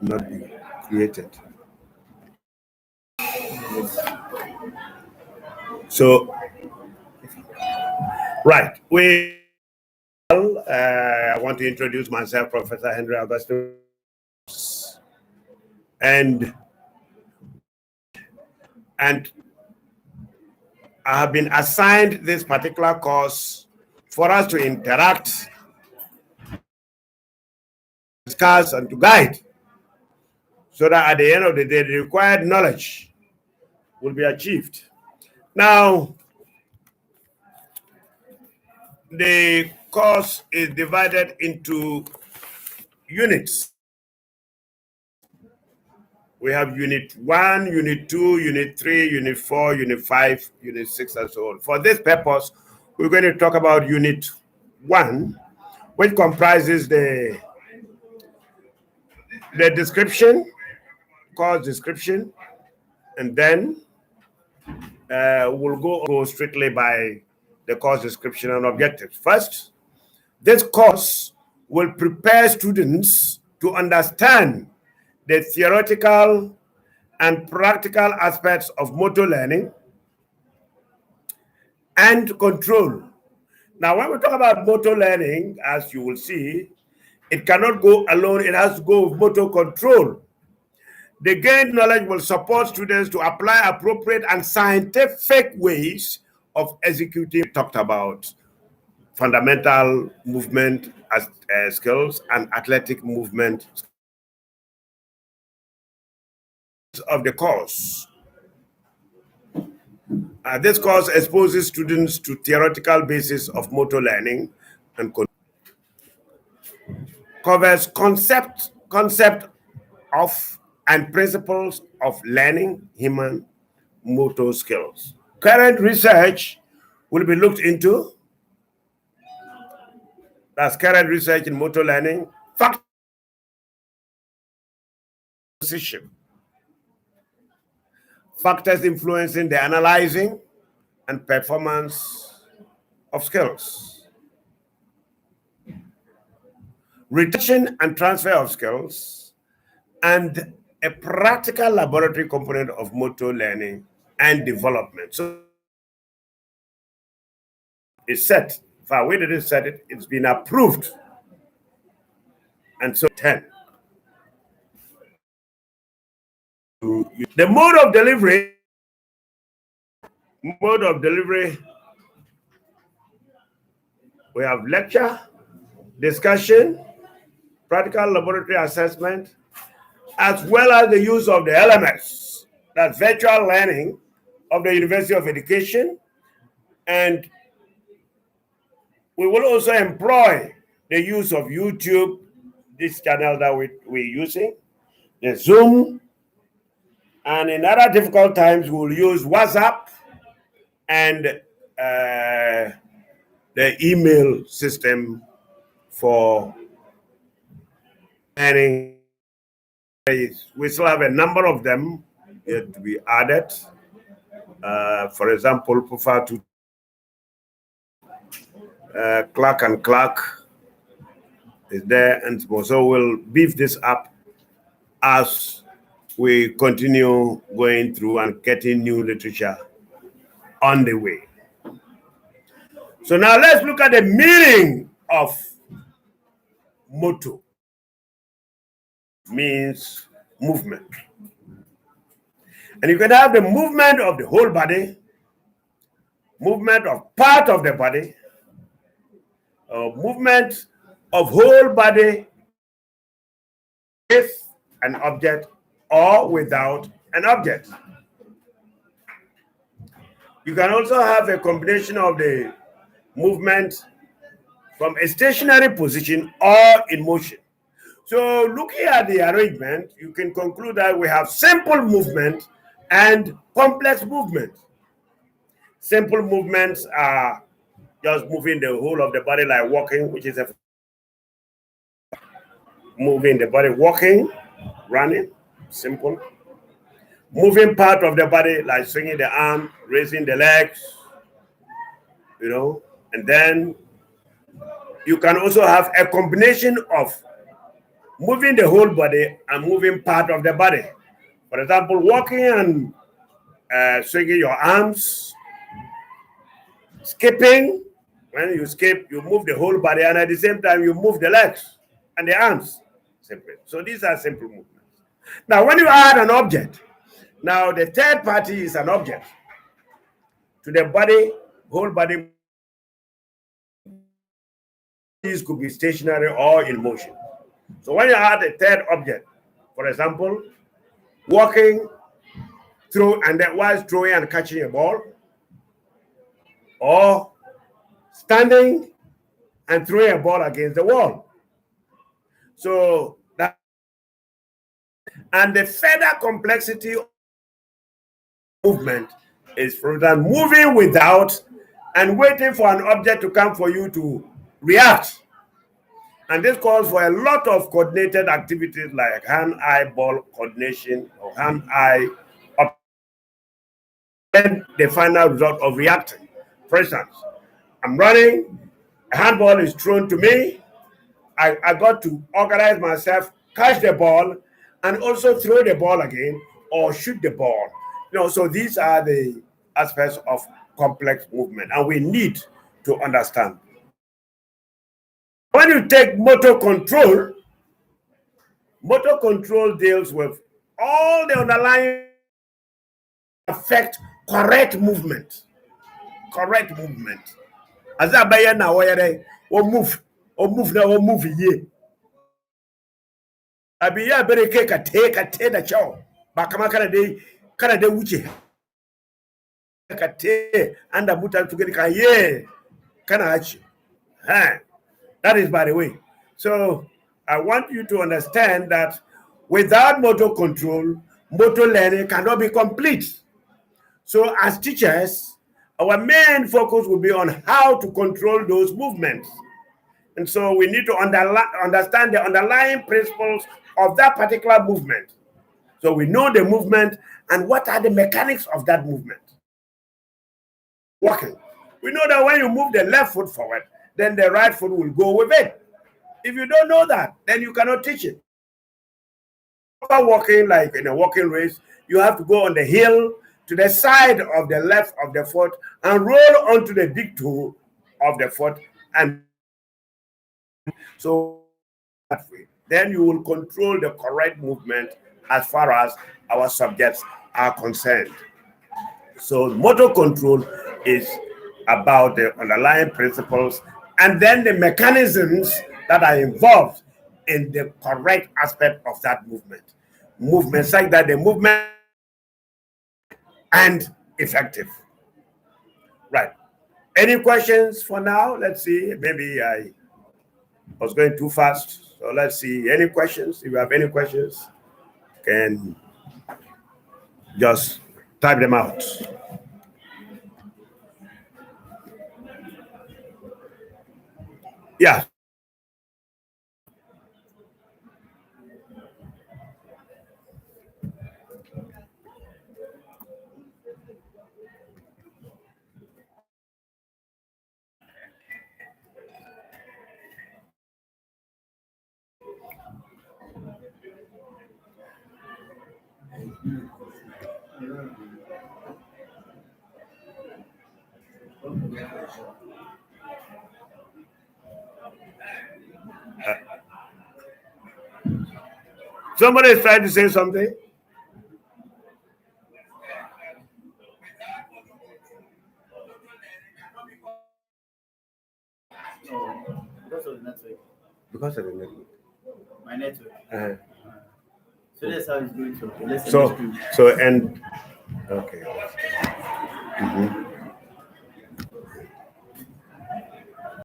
not be created. So, right, I want to introduce myself, Professor Henry Augustine, and and I have been assigned this particular course for us to interact, discuss, and to guide, so that at the end of the day, the required knowledge will be achieved. Now, the course is divided into units. We have Unit 1, Unit 2, Unit 3, Unit 4, Unit 5, Unit 6, and so on. For this purpose, we're going to talk about Unit 1, which comprises the description, course description, and then we'll go strictly by the course description and objectives. First, this course will prepare students to understand the theoretical and practical aspects of motor learning and control. Now, when we talk about motor learning, as you will see, it cannot go alone. It has to go with motor control. The gained knowledge will support students to apply appropriate and scientific ways of executing. We talked about fundamental movement skills and athletic movement of the course. This course exposes students to theoretical basis of motor learning and covers concept of and principles of learning human motor skills. Current research will be looked into. That's current research in motor learning. Factors influencing the analyzing and performance of skills. Retention and transfer of skills, and a practical laboratory component of motor learning and development. So it's set. We didn't set it, it's been approved. And so 10. The mode of delivery, we have lecture, discussion, practical laboratory assessment, as well as the use of the LMS, that's virtual learning of the University of Education. And we will also employ the use of YouTube, this channel that we're using, the Zoom, and in other difficult times, we'll use WhatsApp and the email system for learning. We still have a number of them yet to be added. For example, prefer to Clark and Clark is there, and so we'll beef this up as we continue going through and getting new literature on the way. So now let's look at the meaning of motor. Means movement. And you can have the movement of the whole body, movement of part of the body, movement of whole body with an object or without an object. You can also have a combination of the movement from a stationary position or in motion. So looking at the arrangement, you can conclude that we have simple movement and complex movement. Simple movements are just moving the whole of the body like walking, which is moving the body, walking, running, simple. Moving part of the body like swinging the arm, raising the legs, and then you can also have a combination of moving the whole body and moving part of the body. For example, walking and swinging your arms, skipping. When you skip, you move the whole body, and at the same time, you move the legs and the arms. Simple. So these are simple movements. Now, when you add an object, now the third party is an object to the body, whole body. These could be stationary or in motion. So when you add a third object, for example, walking through and then while throwing and catching a ball, or standing and throwing a ball against the wall. So that, and the further complexity of movement is, for example, moving without and waiting for an object to come for you to react. And this calls for a lot of coordinated activities like hand-eye ball coordination or hand-eye and the final result of reacting. For instance, I'm running, a handball is thrown to me. I got to organize myself, catch the ball, and also throw the ball again or shoot the ball. So these are the aspects of complex movement, and we need to understand. When you take motor control deals with all the underlying affect correct movement. Correct movement. As I buy now, or move now, or move ye. I be ya better take a chow. Bakama kana de wuchi. Kate and a buta to get ye. Kana achi. That is by the way. So I want you to understand that without motor control, motor learning cannot be complete. So as teachers, our main focus will be on how to control those movements. And so we need to understand the underlying principles of that particular movement. So we know the movement and what are the mechanics of that movement. Walking. We know that when you move the left foot forward, then the right foot will go with it. If you don't know that, then you cannot teach it. Walking, like in a walking race, you have to go on the hill to the side of the left of the foot and roll onto the big toe of the foot, and so that way, then you will control the correct movement as far as our subjects are concerned. So motor control is about the underlying principles and then the mechanisms that are involved in the correct aspect of that movement. Movements like that, the movement and effective. Right. Any questions for now? Let's see. Maybe I was going too fast. So let's see. Any questions? If you have any questions, can just type them out. Yeah. Somebody is trying to say something. Because of the network. Because of the network. My network. So that's how it's going to. So and okay. Mm-hmm.